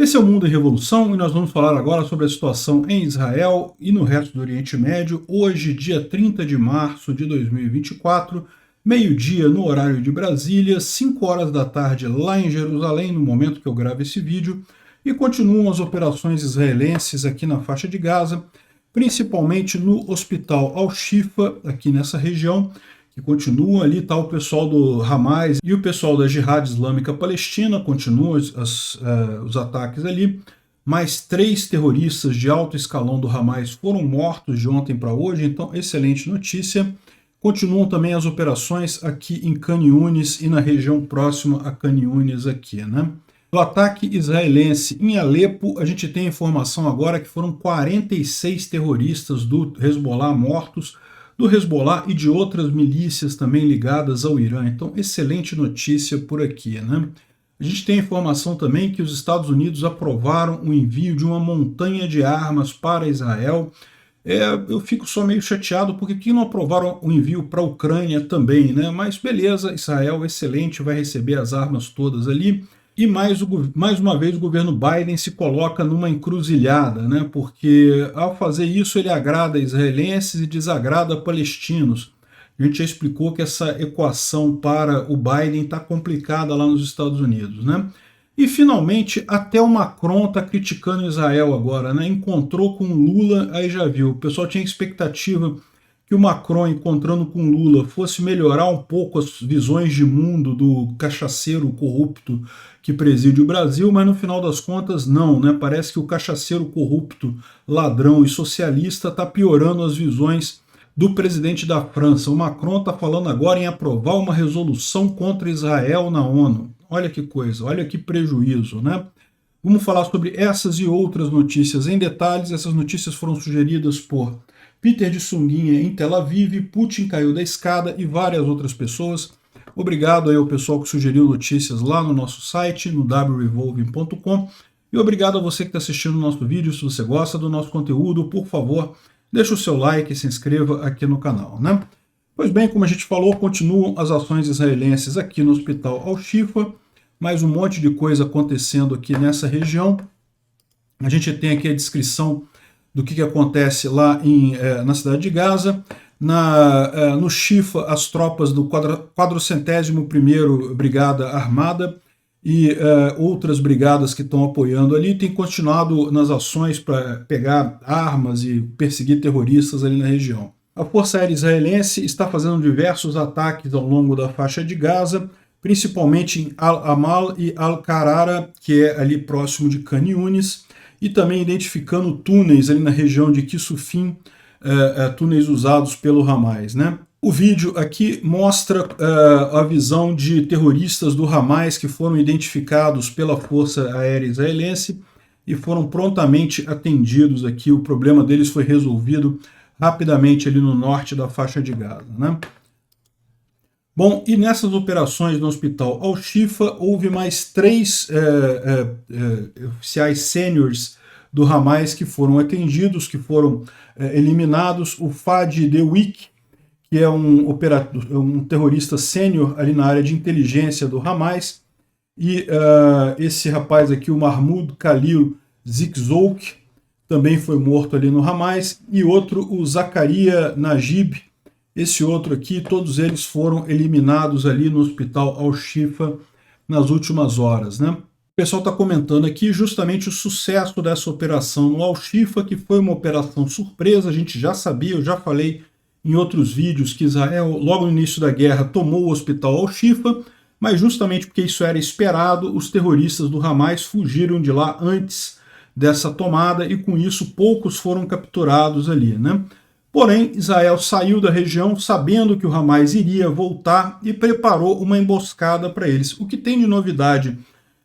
Esse é o Mundo em Revolução e nós vamos falar agora sobre a situação em Israel e no resto do Oriente Médio, hoje, dia 30 de março de 2024, meio-dia no horário de Brasília, 5 horas da tarde lá em Jerusalém, no momento que eu gravo esse vídeo, e continuam as operações israelenses aqui na faixa de Gaza, principalmente no Hospital Al-Shifa, aqui nessa região, que continuam ali, tá o pessoal do Hamas e o pessoal da Jihad Islâmica Palestina, continuam os ataques ali. Mais 3 terroristas de alto escalão do Hamas foram mortos de ontem para hoje, então excelente notícia. Continuam também as operações aqui em Khan Yunis e na região próxima a Khan Yunis aqui, né? Do ataque israelense em Alepo, a gente tem informação agora que foram 46 terroristas do Hezbollah mortos, do Hezbollah e de outras milícias também ligadas ao Irã. Então, excelente notícia por aqui, né? A gente tem a informação também que os Estados Unidos aprovaram o envio de uma montanha de armas para Israel. Eu fico só meio chateado porque que não aprovaram o envio para a Ucrânia também, né? Mas beleza, Israel, excelente, vai receber as armas todas ali. E mais uma vez o governo Biden se coloca numa encruzilhada, né? Porque ao fazer isso ele agrada israelenses e desagrada palestinos. A gente já explicou que essa equação para o Biden está complicada lá nos Estados Unidos, né? E finalmente até o Macron está criticando Israel agora, né? Encontrou com Lula, aí já viu, o pessoal tinha expectativa que o Macron, encontrando com Lula, fosse melhorar um pouco as visões de mundo do cachaceiro corrupto que preside o Brasil, mas no final das contas não, né? Parece que o cachaceiro corrupto, ladrão e socialista está piorando as visões do presidente da França. O Macron está falando agora em aprovar uma resolução contra Israel na ONU. Olha que coisa, olha que prejuízo, né? Vamos falar sobre essas e outras notícias em detalhes. Essas notícias foram sugeridas por Peter de Sunguinha em Tel Aviv, Putin caiu da escada e várias outras pessoas. Obrigado aí ao pessoal que sugeriu notícias lá no nosso site, no wrevolving.com. E obrigado a você que está assistindo o nosso vídeo. Se você gosta do nosso conteúdo, por favor, deixa o seu like e se inscreva aqui no canal, né? Pois bem, como a gente falou, continuam as ações israelenses aqui no Hospital Al-Shifa. Mais um monte de coisa acontecendo aqui nessa região. A gente tem aqui a descrição do que acontece lá na cidade de Gaza. No Shifa, as tropas do 401ª Brigada Armada e outras brigadas que estão apoiando ali têm continuado nas ações para pegar armas e perseguir terroristas ali na região. A Força Aérea Israelense está fazendo diversos ataques ao longo da faixa de Gaza, principalmente em Al-Amal e Al-Qarara, que é ali próximo de Khan Yunis, e também identificando túneis ali na região de Kisufim, túneis usados pelo Hamas, né? O vídeo aqui mostra a visão de terroristas do Hamas que foram identificados pela Força Aérea Israelense e foram prontamente atendidos aqui. O problema deles foi resolvido rapidamente ali no norte da faixa de Gaza, né? Bom, e nessas operações no Hospital Al-Shifa, houve mais 3 oficiais sêniores do Hamas que foram atendidos, que foram eliminados. O Fadi Dewik, que é um terrorista sênior ali na área de inteligência do Hamas, e esse rapaz aqui, o Mahmoud Khalil Zikzouk, também foi morto ali no Hamas, e outro, o Zakaria Najib, esse outro aqui, todos eles foram eliminados ali no Hospital Al-Shifa nas últimas horas, né? O pessoal está comentando aqui justamente o sucesso dessa operação no Al-Shifa, que foi uma operação surpresa, a gente já sabia, eu já falei em outros vídeos que Israel, logo no início da guerra, tomou o Hospital Al-Shifa, mas justamente porque isso era esperado, os terroristas do Hamas fugiram de lá antes dessa tomada e com isso poucos foram capturados ali, né? Porém, Israel saiu da região sabendo que o Hamas iria voltar e preparou uma emboscada para eles. O que tem de novidade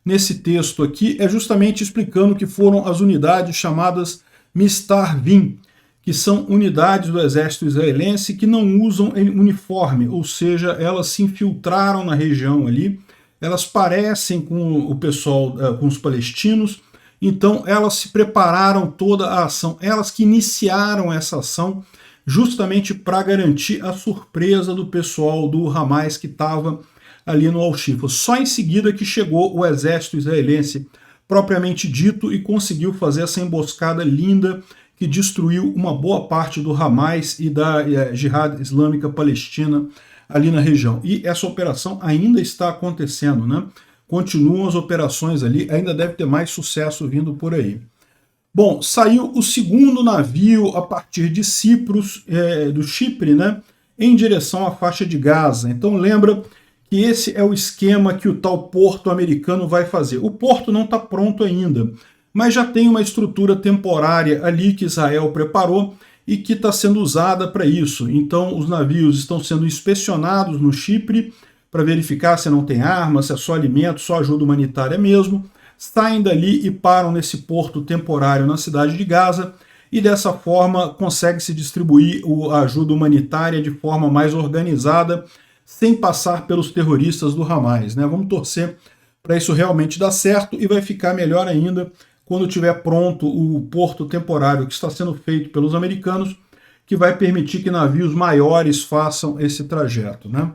nesse texto aqui é justamente explicando que foram as unidades chamadas Mistarvim, que são unidades do exército israelense que não usam uniforme, ou seja, elas se infiltraram na região ali, elas parecem com o pessoal, com os palestinos, então elas se prepararam toda a ação, elas que iniciaram essa ação justamente para garantir a surpresa do pessoal do Hamas que estava ali no Al-Shifa. Só em seguida que chegou o exército israelense propriamente dito e conseguiu fazer essa emboscada linda que destruiu uma boa parte do Hamas e da Jihad Islâmica Palestina ali na região. E essa operação ainda está acontecendo, né? Continuam as operações ali, ainda deve ter mais sucesso vindo por aí. Bom, saiu o segundo navio a partir de do Chipre, né, em direção à faixa de Gaza. Então lembra que esse é o esquema que o tal porto americano vai fazer. O porto não está pronto ainda, mas já tem uma estrutura temporária ali que Israel preparou e que está sendo usada para isso. Então os navios estão sendo inspecionados no Chipre para verificar se não tem armas, se é só alimento, só ajuda humanitária mesmo. Saem dali e param nesse porto temporário na cidade de Gaza e dessa forma consegue-se distribuir a ajuda humanitária de forma mais organizada, sem passar pelos terroristas do Hamas, né? Vamos torcer para isso realmente dar certo e vai ficar melhor ainda quando tiver pronto o porto temporário que está sendo feito pelos americanos, que vai permitir que navios maiores façam esse trajeto, né?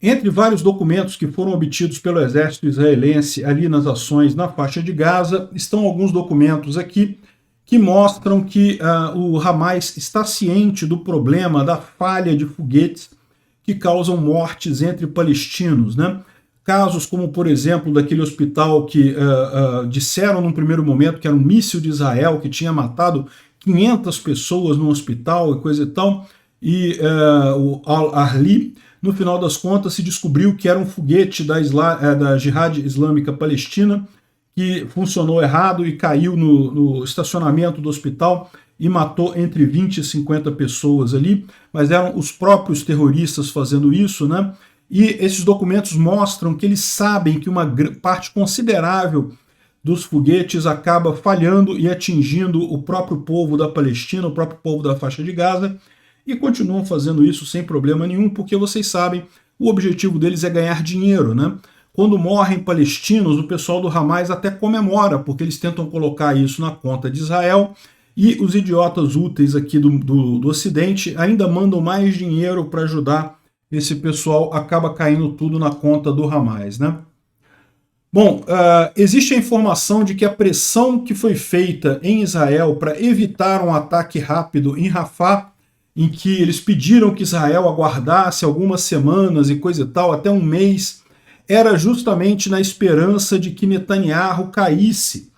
Entre vários documentos que foram obtidos pelo exército israelense ali nas ações na faixa de Gaza, estão alguns documentos aqui que mostram que o Hamas está ciente do problema da falha de foguetes que causam mortes entre palestinos, né? Casos como, por exemplo, daquele hospital que disseram num primeiro momento que era um míssil de Israel que tinha matado 500 pessoas no hospital e coisa e tal, e o Al-Ahli, no final das contas, se descobriu que era um foguete da Jihad Islâmica Palestina que funcionou errado e caiu no estacionamento do hospital e matou entre 20 e 50 pessoas ali, mas eram os próprios terroristas fazendo isso, né? E esses documentos mostram que eles sabem que uma parte considerável dos foguetes acaba falhando e atingindo o próprio povo da Palestina, o próprio povo da faixa de Gaza, e continuam fazendo isso sem problema nenhum, porque vocês sabem, o objetivo deles é ganhar dinheiro, né? Quando morrem palestinos, o pessoal do Hamas até comemora, porque eles tentam colocar isso na conta de Israel, e os idiotas úteis aqui do Ocidente ainda mandam mais dinheiro para ajudar esse pessoal, acaba caindo tudo na conta do Hamas, né? Bom, existe a informação de que a pressão que foi feita em Israel para evitar um ataque rápido em Rafah, em que eles pediram que Israel aguardasse algumas semanas e coisa e tal, até um mês, era justamente na esperança de que Netanyahu caísse.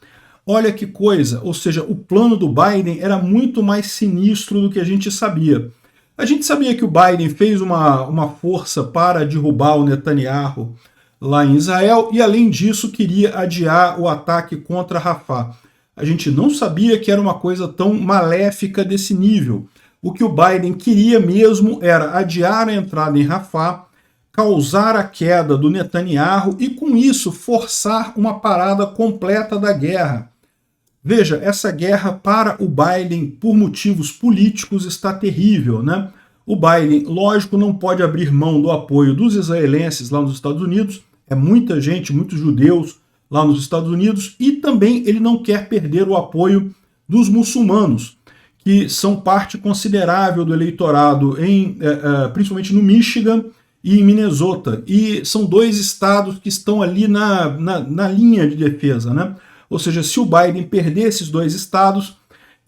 Olha que coisa, ou seja, o plano do Biden era muito mais sinistro do que a gente sabia. A gente sabia que o Biden fez uma força para derrubar o Netanyahu lá em Israel e, além disso, queria adiar o ataque contra Rafah. A gente não sabia que era uma coisa tão maléfica desse nível. O que o Biden queria mesmo era adiar a entrada em Rafah, causar a queda do Netanyahu e, com isso, forçar uma parada completa da guerra. Veja, essa guerra para o Biden, por motivos políticos, está terrível, né? O Biden, lógico, não pode abrir mão do apoio dos israelenses lá nos Estados Unidos, é muita gente, muitos judeus lá nos Estados Unidos, e também ele não quer perder o apoio dos muçulmanos, que são parte considerável do eleitorado, principalmente no Michigan e em Minnesota. E são dois estados que estão ali na linha de defesa, né? Ou seja, se o Biden perder esses dois estados,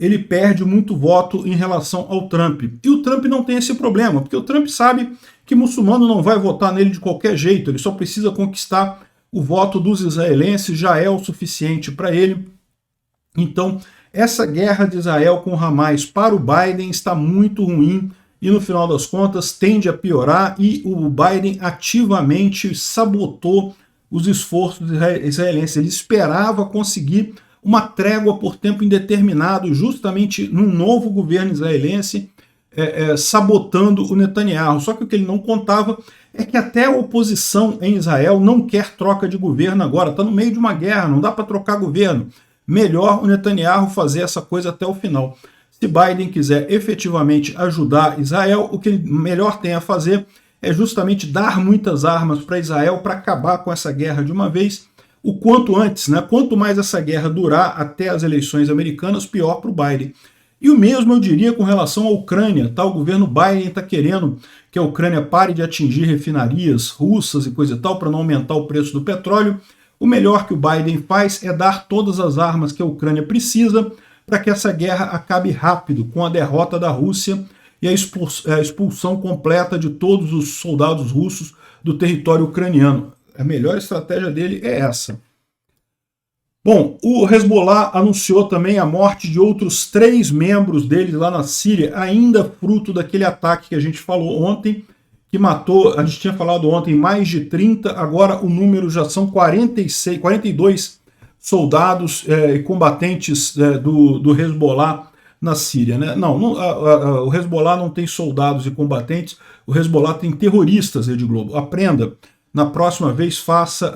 ele perde muito voto em relação ao Trump. E o Trump não tem esse problema, porque o Trump sabe que muçulmano não vai votar nele de qualquer jeito, ele só precisa conquistar o voto dos israelenses, já é o suficiente para ele. Então, essa guerra de Israel com o Hamas para o Biden está muito ruim e, no final das contas, tende a piorar, e o Biden ativamente sabotou os esforços israelenses. Ele esperava conseguir uma trégua por tempo indeterminado, justamente num novo governo israelense, sabotando o Netanyahu. Só que o que ele não contava é que até a oposição em Israel não quer troca de governo agora. Está no meio de uma guerra, não dá para trocar governo. Melhor o Netanyahu fazer essa coisa até o final. Se Biden quiser efetivamente ajudar Israel, o que ele melhor tem a fazer é justamente dar muitas armas para Israel para acabar com essa guerra de uma vez, o quanto antes, né? Quanto mais essa guerra durar até as eleições americanas, pior para o Biden. E o mesmo eu diria com relação à Ucrânia, tá? O governo Biden está querendo que a Ucrânia pare de atingir refinarias russas e coisa e tal para não aumentar o preço do petróleo. O melhor que o Biden faz é dar todas as armas que a Ucrânia precisa para que essa guerra acabe rápido, com a derrota da Rússia e a expulsão completa de todos os soldados russos do território ucraniano. A melhor estratégia dele é essa. Bom, o Hezbollah anunciou também a morte de outros 3 membros dele lá na Síria, ainda fruto daquele ataque que a gente falou ontem, que matou, a gente tinha falado ontem, mais de 30, agora o número já são 42 soldados e combatentes do Hezbollah na Síria. Né? Não, o Hezbollah não tem soldados e combatentes, o Hezbollah tem terroristas, Rede Globo. Aprenda, na próxima vez faça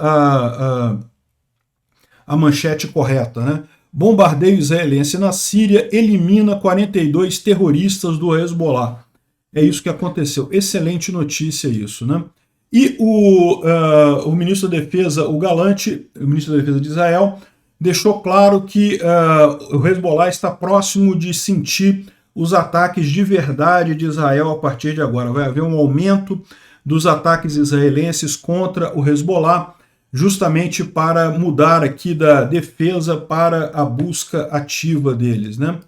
a manchete correta. Né? Bombardeio israelense na Síria elimina 42 terroristas do Hezbollah. É isso que aconteceu. Excelente notícia isso, né? E o ministro da Defesa, o Galante, o ministro da Defesa de Israel, deixou claro que o Hezbollah está próximo de sentir os ataques de verdade de Israel a partir de agora. Vai haver um aumento dos ataques israelenses contra o Hezbollah, justamente para mudar aqui da defesa para a busca ativa deles, né?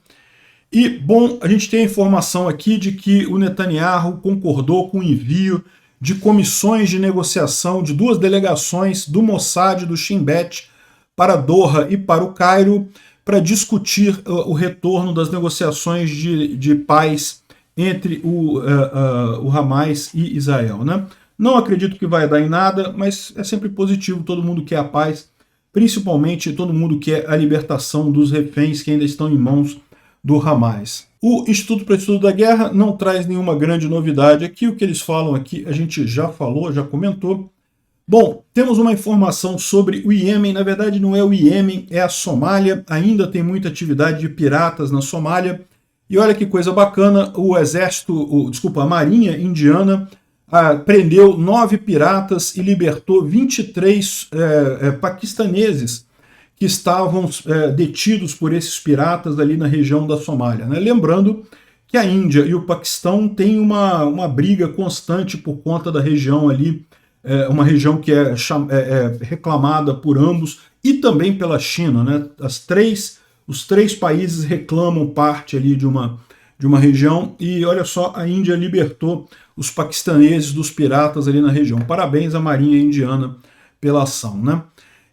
E, bom, a gente tem a informação aqui de que o Netanyahu concordou com o envio de comissões de negociação de 2 delegações do Mossad e do Shin Bet para Doha e para o Cairo para discutir o retorno das negociações de paz entre o Hamas e Israel. Né? Não acredito que vai dar em nada, mas é sempre positivo, todo mundo quer a paz, principalmente todo mundo quer a libertação dos reféns que ainda estão em mãos do Hamas. O Instituto para o Estudo da Guerra não traz nenhuma grande novidade aqui, o que eles falam aqui a gente já falou, já comentou. Bom, temos uma informação sobre o Iêmen, na verdade não é o Iêmen, é a Somália, ainda tem muita atividade de piratas na Somália, e olha que coisa bacana, a Marinha Indiana prendeu 9 piratas e libertou 23 paquistaneses que estavam detidos por esses piratas ali na região da Somália. Né? Lembrando que a Índia e o Paquistão têm uma briga constante por conta da região ali, uma região que é reclamada por ambos e também pela China. Né? Os três países reclamam parte ali de uma região e olha só, a Índia libertou os paquistaneses dos piratas ali na região. Parabéns à Marinha Indiana pela ação. Né?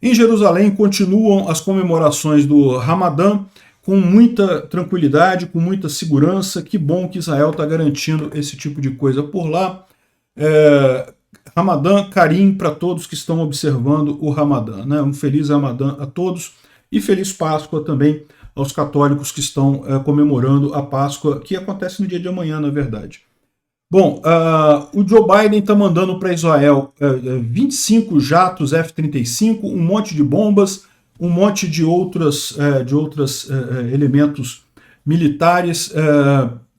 Em Jerusalém continuam as comemorações do Ramadã com muita tranquilidade, com muita segurança. Que bom que Israel está garantindo esse tipo de coisa por lá. Ramadã, Karim para todos que estão observando o Ramadã. Né? Um feliz Ramadã a todos e feliz Páscoa também aos católicos que estão comemorando a Páscoa, que acontece no dia de amanhã, na verdade. Bom, o Joe Biden está mandando para Israel 25 jatos F-35, um monte de bombas, um monte de outros elementos militares.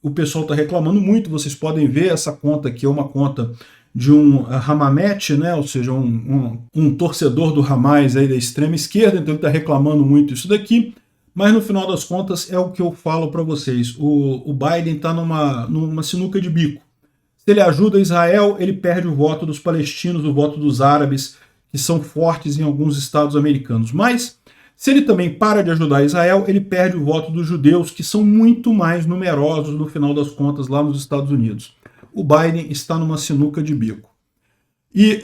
O pessoal está reclamando muito, vocês podem ver, essa conta aqui é uma conta de um Hamamet, né, ou seja, um torcedor do Hamas aí da extrema esquerda, então ele está reclamando muito isso daqui, mas no final das contas é o que eu falo para vocês, o Biden está numa sinuca de bico. Se ele ajuda Israel, ele perde o voto dos palestinos, o voto dos árabes, que são fortes em alguns estados americanos. Mas, se ele também para de ajudar Israel, ele perde o voto dos judeus, que são muito mais numerosos, no final das contas, lá nos Estados Unidos. O Biden está numa sinuca de bico. E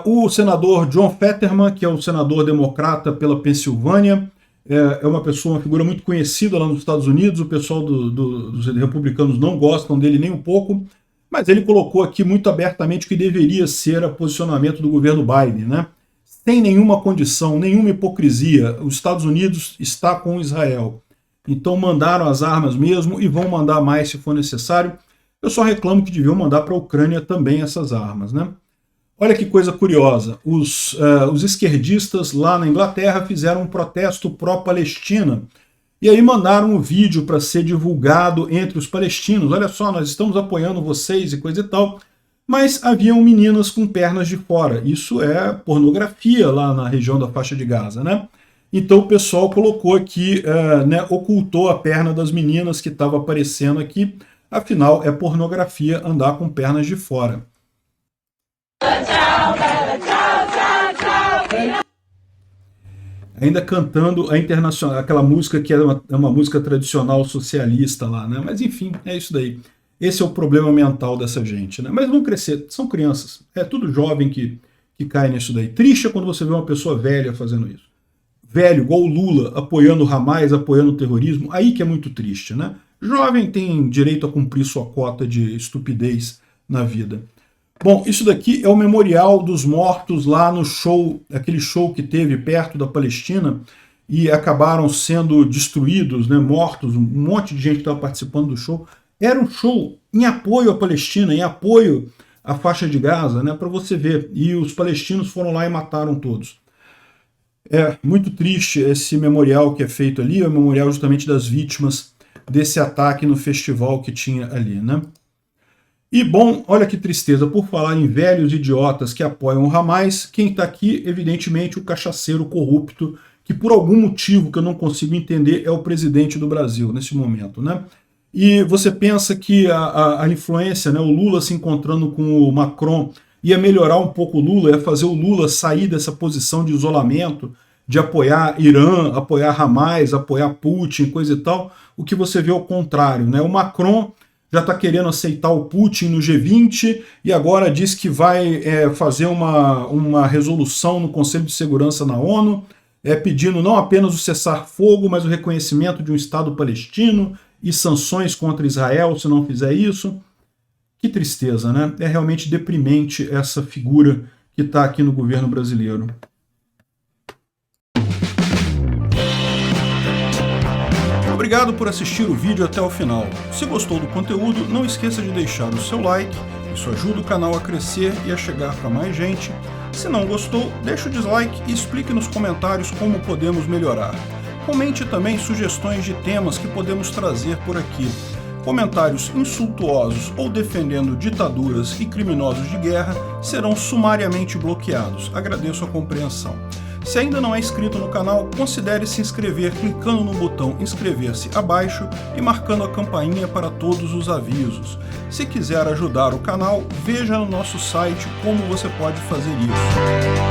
o senador John Fetterman, que é o senador democrata pela Pensilvânia, é uma figura muito conhecida lá nos Estados Unidos, o pessoal dos republicanos não gostam dele nem um pouco, mas ele colocou aqui muito abertamente o que deveria ser o posicionamento do governo Biden, né? Sem nenhuma condição, nenhuma hipocrisia. Os Estados Unidos está com Israel. Então mandaram as armas mesmo e vão mandar mais se for necessário. Eu só reclamo que deviam mandar para a Ucrânia também essas armas, né? Olha que coisa curiosa. Os esquerdistas lá na Inglaterra fizeram um protesto pró-Palestina. E aí mandaram um vídeo para ser divulgado entre os palestinos. Olha só, nós estamos apoiando vocês e coisa e tal. Mas haviam meninas com pernas de fora. Isso é pornografia lá na região da faixa de Gaza, né? Então o pessoal colocou aqui, ocultou a perna das meninas que estava aparecendo aqui. Afinal, é pornografia andar com pernas de fora. ainda cantando a Internacional, aquela música que é uma música tradicional socialista lá, né? Mas enfim, é isso daí. Esse é o problema mental dessa gente, né? Mas vão crescer, são crianças, é tudo jovem que cai nisso daí. Triste é quando você vê uma pessoa velha fazendo isso. Velho, igual o Lula, apoiando o Hamas, apoiando o terrorismo, aí que é muito triste, né? Jovem tem direito a cumprir sua cota de estupidez na vida. Bom, isso daqui é o memorial dos mortos lá no show, aquele show que teve perto da Palestina e acabaram sendo destruídos, né, mortos, um monte de gente que estava participando do show. Era um show em apoio à Palestina, em apoio à faixa de Gaza, né, para você ver. E os palestinos foram lá e mataram todos. É muito triste esse memorial que é feito ali, é o memorial justamente das vítimas desse ataque no festival que tinha ali, né? E bom, olha que tristeza, por falar em velhos idiotas que apoiam o Hamas, quem está aqui, evidentemente, o cachaceiro corrupto, que por algum motivo que eu não consigo entender é o presidente do Brasil nesse momento, né? E você pensa que a influência, né, o Lula se encontrando com o Macron, ia melhorar um pouco o Lula, ia fazer o Lula sair dessa posição de isolamento, de apoiar Irã, apoiar Hamas, apoiar Putin, coisa e tal. O que você vê ao contrário, né? O Macron já está querendo aceitar o Putin no G20 e agora diz que vai fazer uma resolução no Conselho de Segurança na ONU, pedindo não apenas o cessar-fogo, mas o reconhecimento de um Estado palestino e sanções contra Israel se não fizer isso. Que tristeza, né? É realmente deprimente essa figura que está aqui no governo brasileiro. Obrigado por assistir o vídeo até o final. Se gostou do conteúdo, não esqueça de deixar o seu like, isso ajuda o canal a crescer e a chegar para mais gente. Se não gostou, deixe o dislike e explique nos comentários como podemos melhorar. Comente também sugestões de temas que podemos trazer por aqui. Comentários insultuosos ou defendendo ditaduras e criminosos de guerra serão sumariamente bloqueados. Agradeço a compreensão. Se ainda não é inscrito no canal, considere se inscrever clicando no botão inscrever-se abaixo e marcando a campainha para todos os avisos. Se quiser ajudar o canal, veja no nosso site como você pode fazer isso.